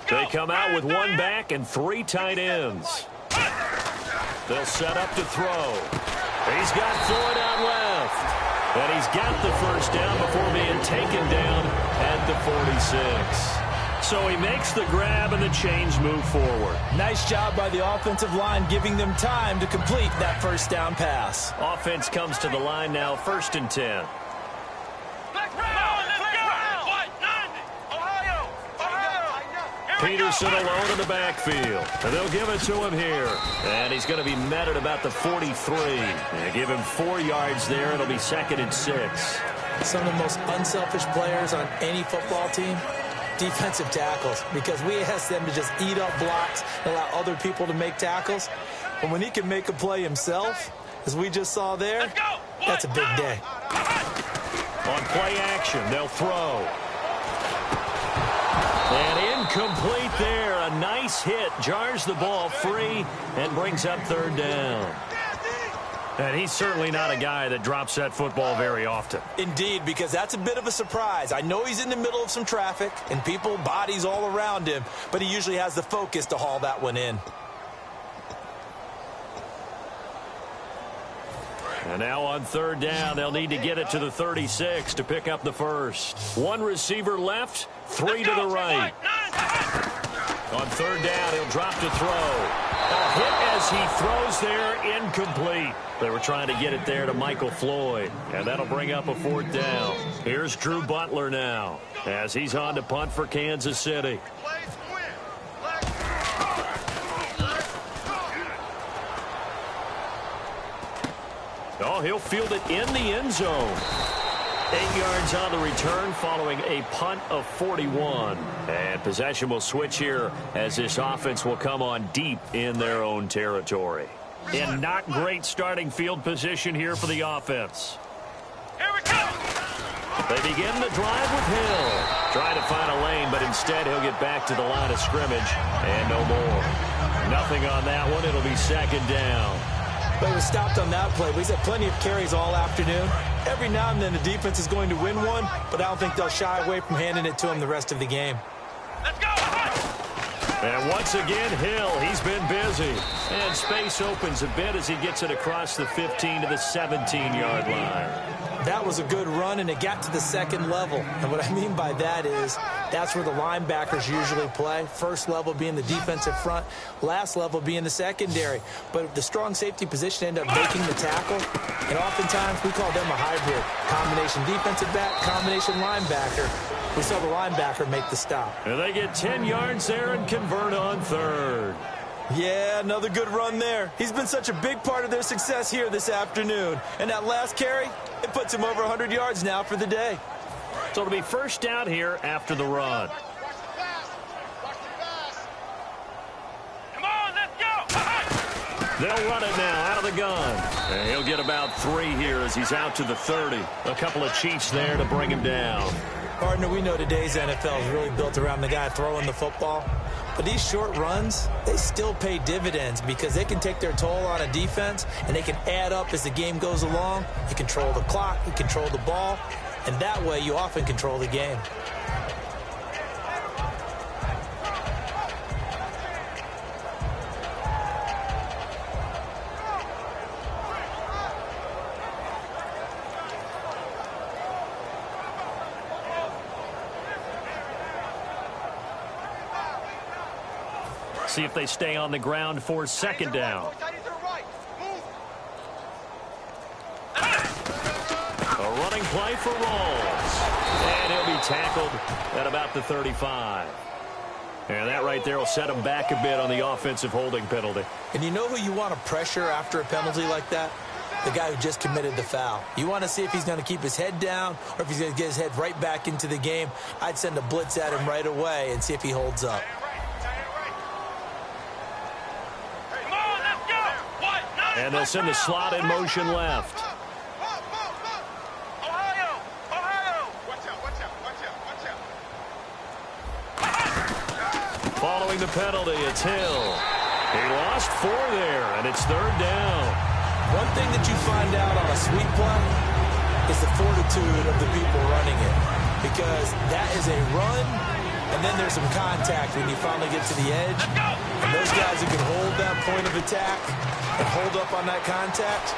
They come out with 1 back and 3 tight ends. They'll set up to throw. He's got Floyd out left. And he's got the first down before being taken down at the 46. So he makes the grab and the chains move forward. Nice job by the offensive line giving them time to complete that first down pass. Offense comes to the line now, 1st and 10. Peterson alone in the backfield. And they'll give it to him here. And he's going to be met at about the 43. And give him 4 yards there. It'll be 2nd and 6. Some of the most unselfish players on any football team, defensive tackles, because we ask them to just eat up blocks and allow other people to make tackles. But when he can make a play himself, as we just saw there, that's a big day. On play action, they'll throw. And incomplete there. A nice hit. Jars the ball free and brings up 3rd down. And he's certainly not a guy that drops that football very often. Indeed, because that's a bit of a surprise. I know he's in the middle of some traffic and people, bodies all around him, but he usually has the focus to haul that one in. And now on 3rd down, they'll need to get it to the 36 to pick up the first. 1 receiver left, 3 to the right. On 3rd down, he'll drop to throw. A hit as he throws there, incomplete. They were trying to get it there to Michael Floyd, and that'll bring up a 4th down. Here's Drew Butler now as he's on to punt for Kansas City. Oh, he'll field it in the end zone. 8 yards on the return following a punt of 41. And possession will switch here as this offense will come on deep in their own territory. In not great starting field position here for the offense. Here we go. They begin the drive with Hill. Trying to find a lane, but instead he'll get back to the line of scrimmage. And no more. Nothing on that one. It'll be second down. But he was stopped on that play. He's had plenty of carries all afternoon. Every now and then the defense is going to win one, but I don't think they'll shy away from handing it to him the rest of the game. Let's go! And once again, Hill, he's been busy. And space opens a bit as he gets it across the 15 to the 17-yard line. That was a good run, and it got to the second level. And what I mean by that is that's where the linebackers usually play. First level being the defensive front, last level being the secondary. But the strong safety position ended up making the tackle, and oftentimes we call them a hybrid. Combination defensive back, combination linebacker. We saw the linebacker make the stop. And they get 10 yards there and convert on third. Yeah, another good run there. He's been such a big part of their success here this afternoon. And that last carry, it puts him over 100 yards now for the day. So it'll be first down here after the run. Come on, let's go! They'll run it now out of the gun. And he'll get about 3 here as he's out to the 30. A couple of Chiefs there to bring him down. Partner, we know today's NFL is really built around the guy throwing the football. But these short runs, they still pay dividends because they can take their toll on a defense and they can add up as the game goes along. You control the clock, you control the ball, and that way you often control the game. See if they stay on the ground for second down. A running play for Rawls. And he'll be tackled at about the 35. And that right there will set him back a bit on the offensive holding penalty. And you know who you want to pressure after a penalty like that? The guy who just committed the foul. You want to see if he's going to keep his head down or if he's going to get his head right back into the game. I'd send a blitz at him right away and see if he holds up. And they'll send the slot in motion left. Ohio! Watch out. Following the penalty, it's Hill. He lost 4 there, and it's third down. One thing that you find out on a sweep play is the fortitude of the people running it. Because that is a run, and then there's some contact when you finally get to the edge. And those guys who can hold that point of attack and hold up on that contact,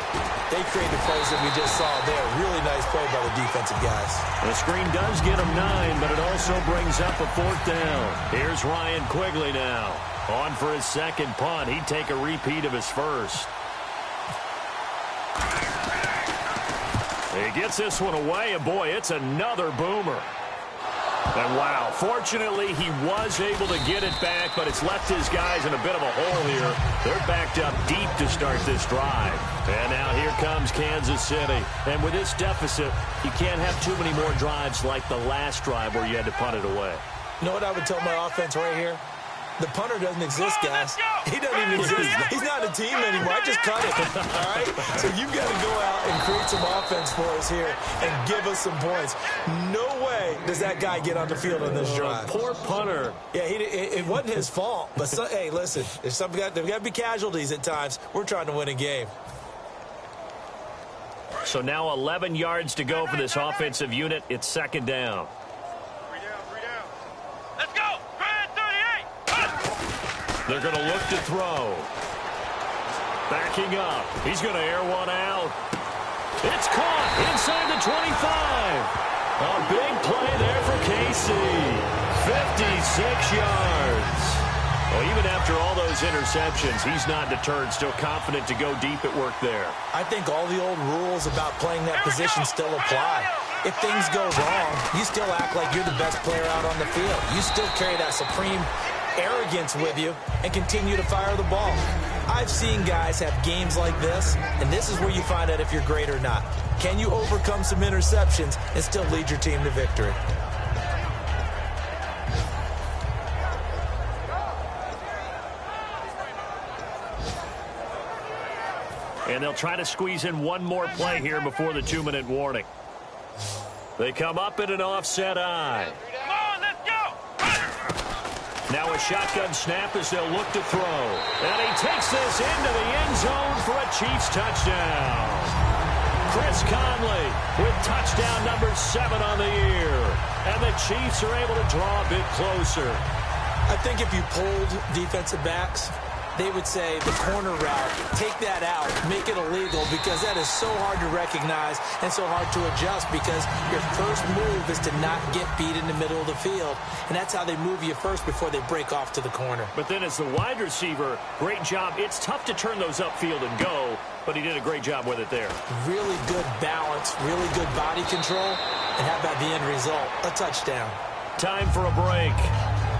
they create the plays that we just saw there. Really nice play by the defensive guys. The screen does get him 9, but it also brings up a 4th down. Here's Ryan Quigley now. On for his second punt. He'd take a repeat of his first. He gets this one away, and boy, it's another boomer. And wow, fortunately he was able to get it back, but it's left his guys in a bit of a hole here. They're backed up deep to start this drive. And now here comes Kansas City. And with this deficit, you can't have too many more drives like the last drive where you had to punt it away. You know what I would tell my offense right here? The punter doesn't exist, guys. He doesn't even exist. He's not a team anymore. I just cut it, all right? So you've got to go out and create some offense for us here and give us some points. No way does that guy get on the field on this drive. Poor punter. Yeah, it wasn't his fault. But, hey, listen, there's got to be casualties at times. We're trying to win a game. So now 11 yards to go for this offensive unit. It's second down. 3 down. Let's go! Grand 38! They're going to look to throw. Backing up. He's going to air one out. It's caught inside the 25. A big play there for Casey. 56 yards. Well, even after all those interceptions, he's not deterred, still confident to go deep at work there. I think all the old rules about playing that position still apply. If things go wrong, you still act like you're the best player out on the field. You still carry that supreme arrogance with you and continue to fire the ball. I've seen guys have games like this, and this is where you find out if you're great or not. Can you overcome some interceptions and still lead your team to victory? And they'll try to squeeze in one more play here before the 2-minute warning. They come up in an offset eye. Come on, let's go! Now a shotgun snap as they'll look to throw. And he takes this into the end zone for a Chiefs touchdown. Chris Conley with touchdown number 7 on the year. And the Chiefs are able to draw a bit closer. I think if you polled defensive backs, they would say the corner route, take that out, make it illegal, because that is so hard to recognize and so hard to adjust, because your first move is to not get beat in the middle of the field. And that's how they move you first before they break off to the corner. But then as the wide receiver, great job. It's tough to turn those upfield and go, but he did a great job with it there. Really good balance, really good body control. And how about the end result? A touchdown. Time for a break.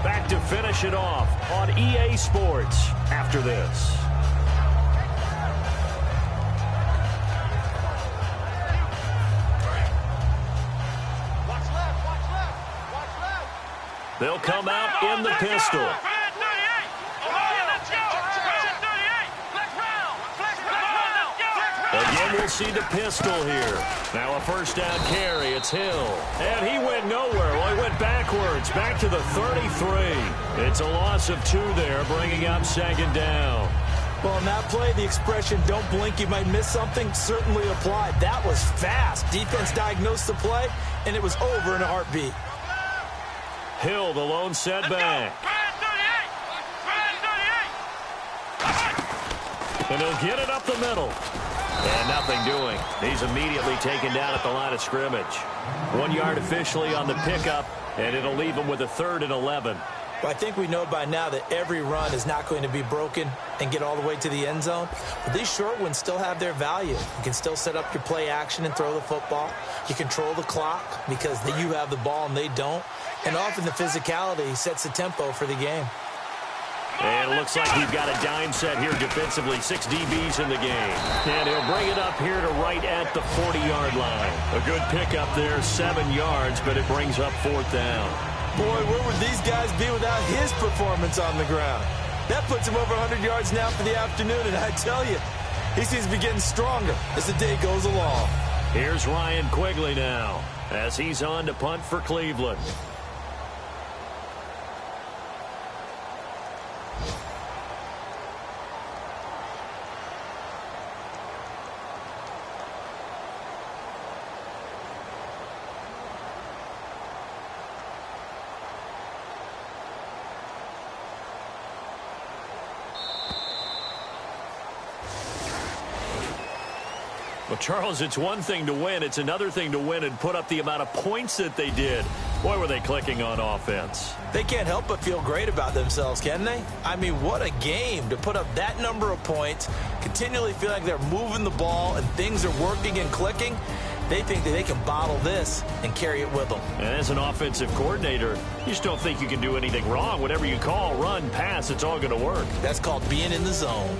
Back to finish it off on EA Sports after this. Watch left, watch left, watch left. They'll come out in the pistol. Red 38. Come on, let's go. Red 38. Flex round. Flex round. Let's go. Again, we'll see the pistol here. Now a first down carry. It's Hill. And he went nowhere. Well, he went backwards. Back to the 33. It's a loss of 2 there, bringing up second down. Well, in that play, the expression, don't blink, you might miss something, certainly applied. That was fast. Defense diagnosed the play, and it was over in a heartbeat. Hill, the lone setback. Red 38. Red 38. And he'll get it up the middle. And nothing doing. He's immediately taken down at the line of scrimmage. 1 yard officially on the pickup, and it'll leave him with a 3rd and 11. Well, I think we know by now that every run is not going to be broken and get all the way to the end zone. But these short ones still have their value. You can still set up your play action and throw the football. You control the clock because you have the ball and they don't. And often the physicality sets the tempo for the game. And it looks like we've got a dime set here defensively. 6 DBs in the game. And he'll bring it up here to right at the 40-yard line. A good pickup there, 7 yards, but it brings up 4th down. Boy, where would these guys be without his performance on the ground? That puts him over 100 yards now for the afternoon, and I tell you, he seems to be getting stronger as the day goes along. Here's Ryan Quigley now as he's on to punt for Cleveland. Well, Charles, it's one thing to win. It's another thing to win and put up the amount of points that they did. Boy, were they clicking on offense. They can't help but feel great about themselves, can they? I mean, what a game to put up that number of points, continually feel like they're moving the ball and things are working and clicking. They think that they can bottle this and carry it with them. And as an offensive coordinator, you just don't think you can do anything wrong. Whatever you call, run, pass, it's all going to work. That's called being in the zone.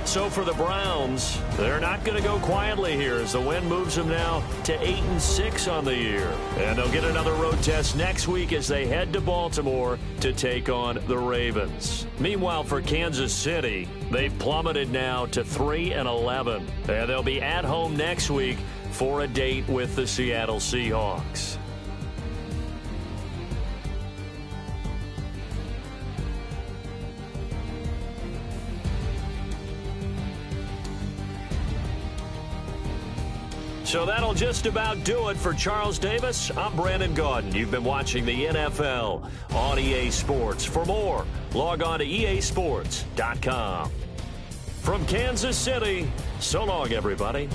So for the Browns, they're not going to go quietly here as the win moves them now to 8-6 on the year. And they'll get another road test next week as they head to Baltimore to take on the Ravens. Meanwhile, for Kansas City, they've plummeted now to 3-11. And they'll be at home next week for a date with the Seattle Seahawks. So that'll just about do it for Charles Davis. I'm Brandon Gaudin. You've been watching the NFL on EA Sports. For more, log on to easports.com. From Kansas City, so long, everybody.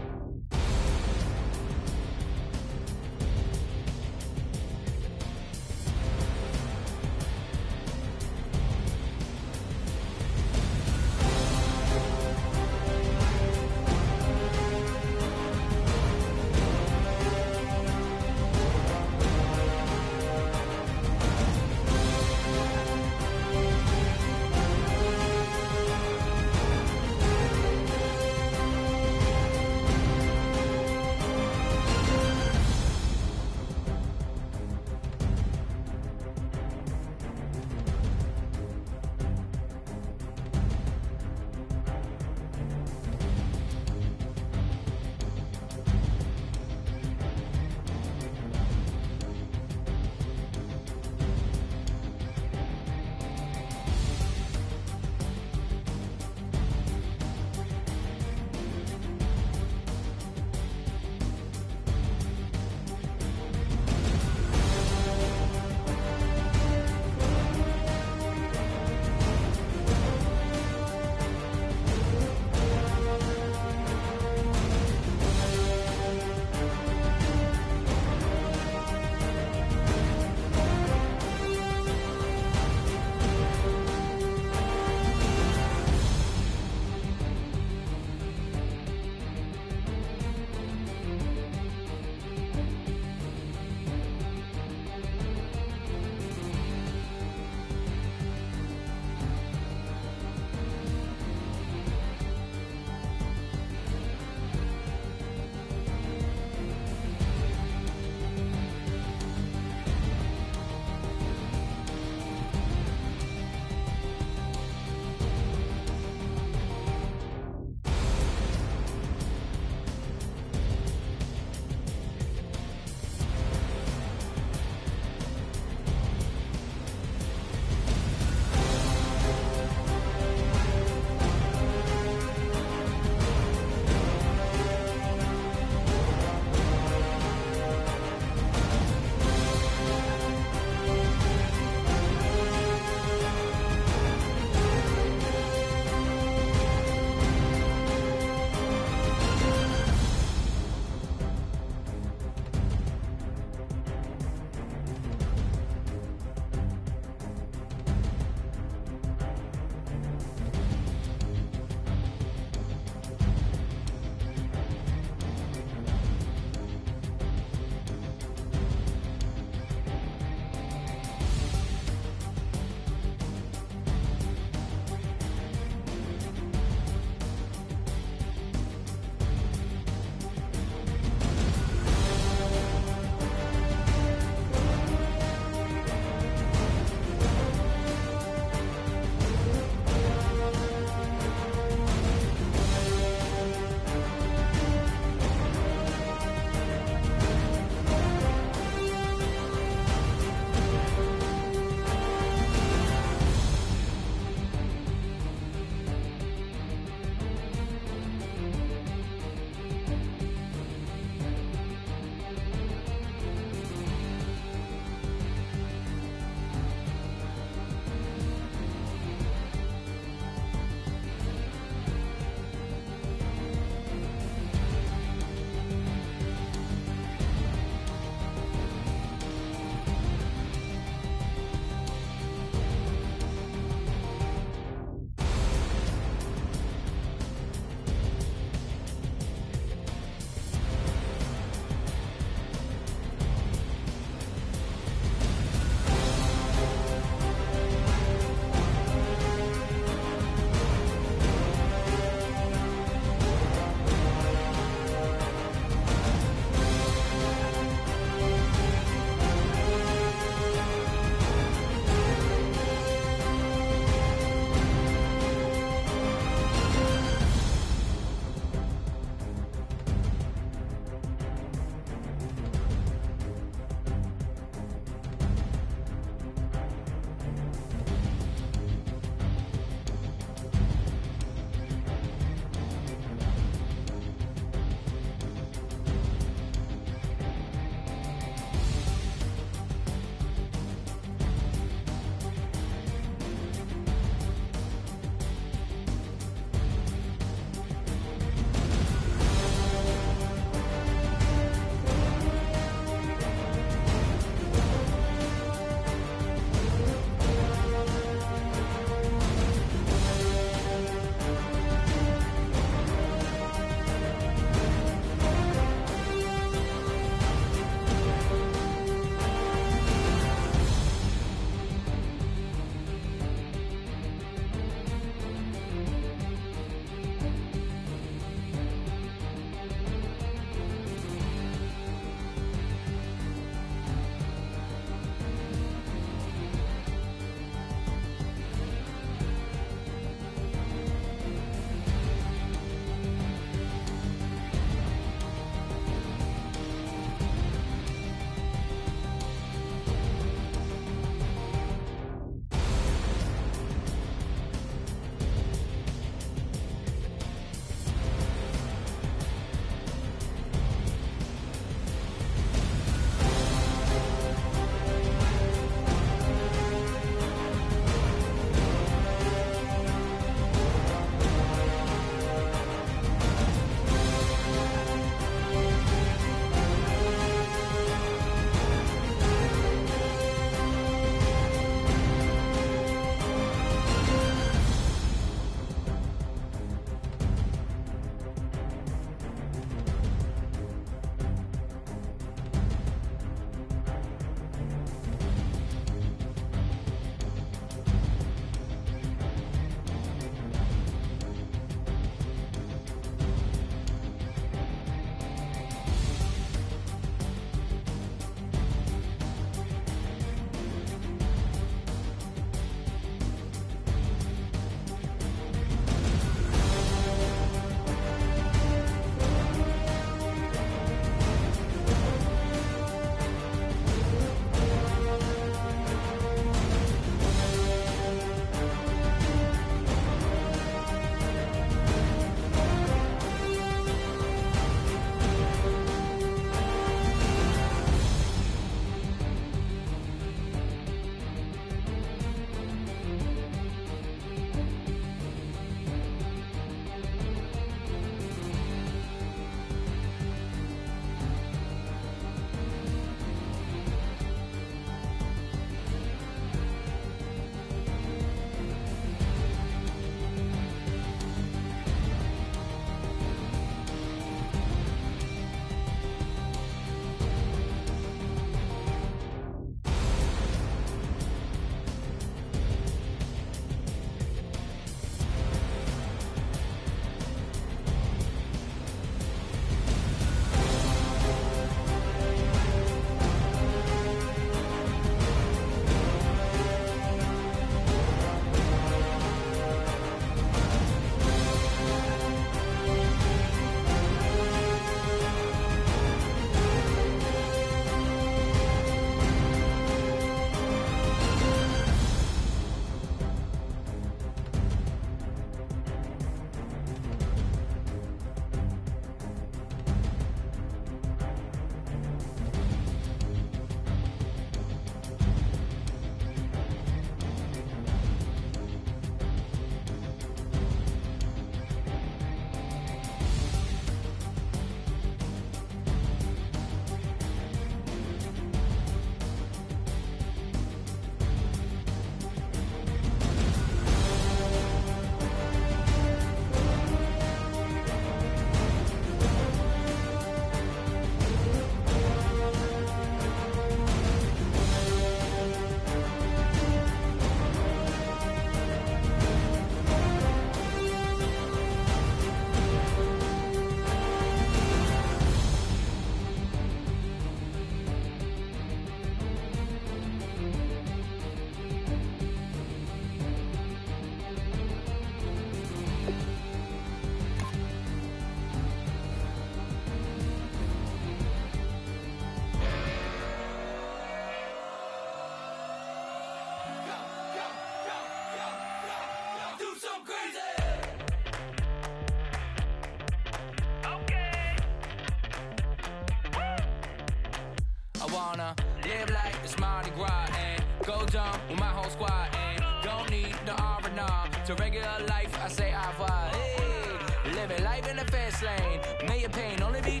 I wanna live like it's Mardi Gras and go dumb with my whole squad and don't need the R&R to regular life. I say au revoir. Hey, living life in the fast lane. May your pain only be.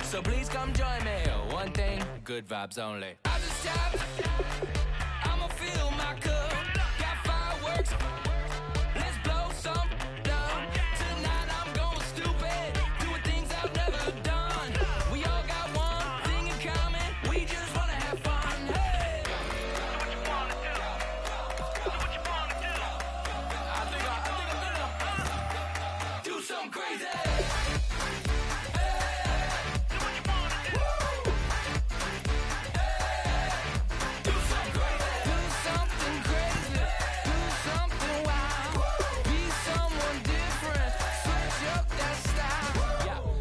So please come join me. One thing, good vibes only. I just tapped. I'ma fill my cup. Got fireworks. Let's blow some down. Tonight I'm going stupid. Doing things I've never done. We all got one thing in common. We just wanna have fun. Hey. Do what you wanna do. Do what you wanna do. I think I'm gonna do something crazy.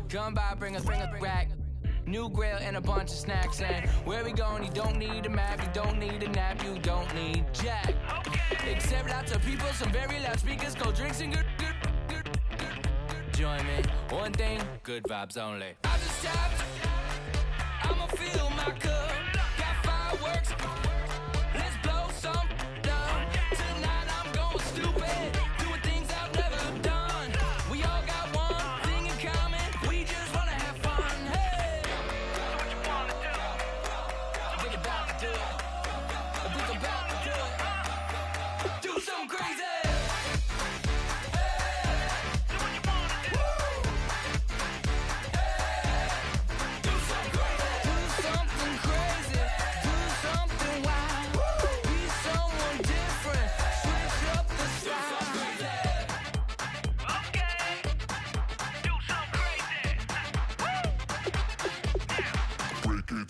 Come by, bring a rack. New grill and a bunch of snacks. And where we going, you don't need a map. You don't need a nap, you don't need jack. Except lots of people, some very loud speakers, cold drinks and good. Join me, one thing, good vibes only. I just tapped, I'ma fill my cup. Got fireworks, let's blow some down. Tonight I'm going stupid, doing things I've never done. We all got one thing in common, we just wanna have fun. Hey, do what you wanna do. Think about to do it. Think about to do it. Do something crazy.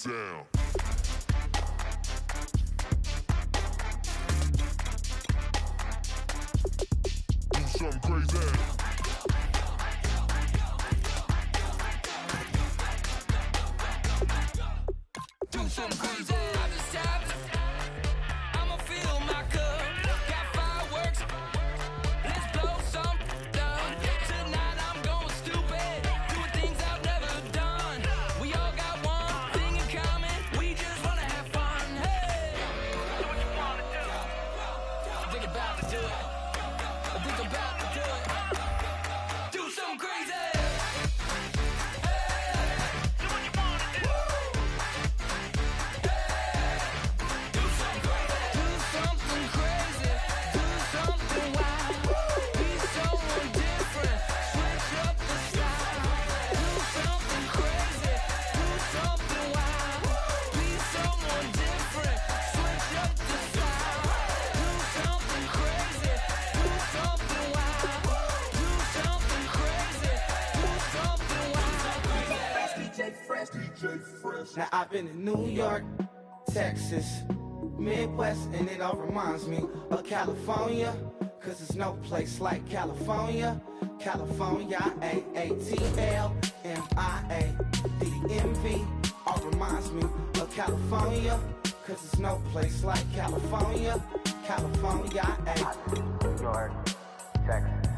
Down. Do something crazy. Do something crazy. I just tapped. I'ma fill my cup. Got fireworks. Let's blow some down. Tonight I'm going stupid. Doing things I've never done. We all got one thing in common. We just wanna have fun. Hey, do what you wanna do. Think about to do it. Think about to do it. Do something crazy. Now I've been in New York, Texas, Midwest, and it all reminds me of California, cause there's no place like California. California, AATLMIA-DMV, all reminds me of California, cause there's no place like California. California, New York, Texas,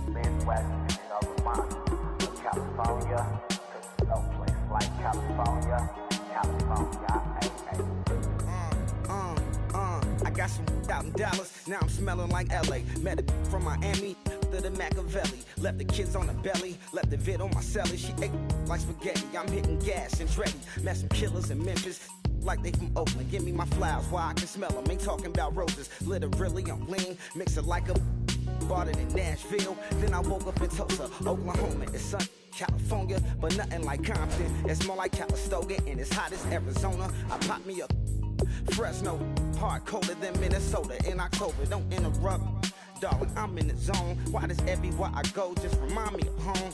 Midwest, and it all reminds me of California, cause there's no place like California. California, I got some $1,000, now I'm smelling like LA. Met a from Miami to the Machiavelli. Left the kids on the belly, left the vid on my celly. She ate like spaghetti, I'm hitting gas and Dreddy. Met some killers in Memphis, like they from Oakland. Give me my flowers while I can smell them. Ain't talking about roses, literally I'm lean. Mix it like a bought it in Nashville. Then I woke up in Tulsa, Oklahoma. It's sunny, California, but nothing like Compton. It's more like Calistoga and it's hot as Arizona. I pop me a Fresno, hard colder than Minnesota in October. Don't interrupt, darling, I'm in the zone. Why does everywhere I go just remind me of home?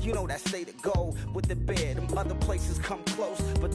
You know that state of gold with the bed. Them other places come close, but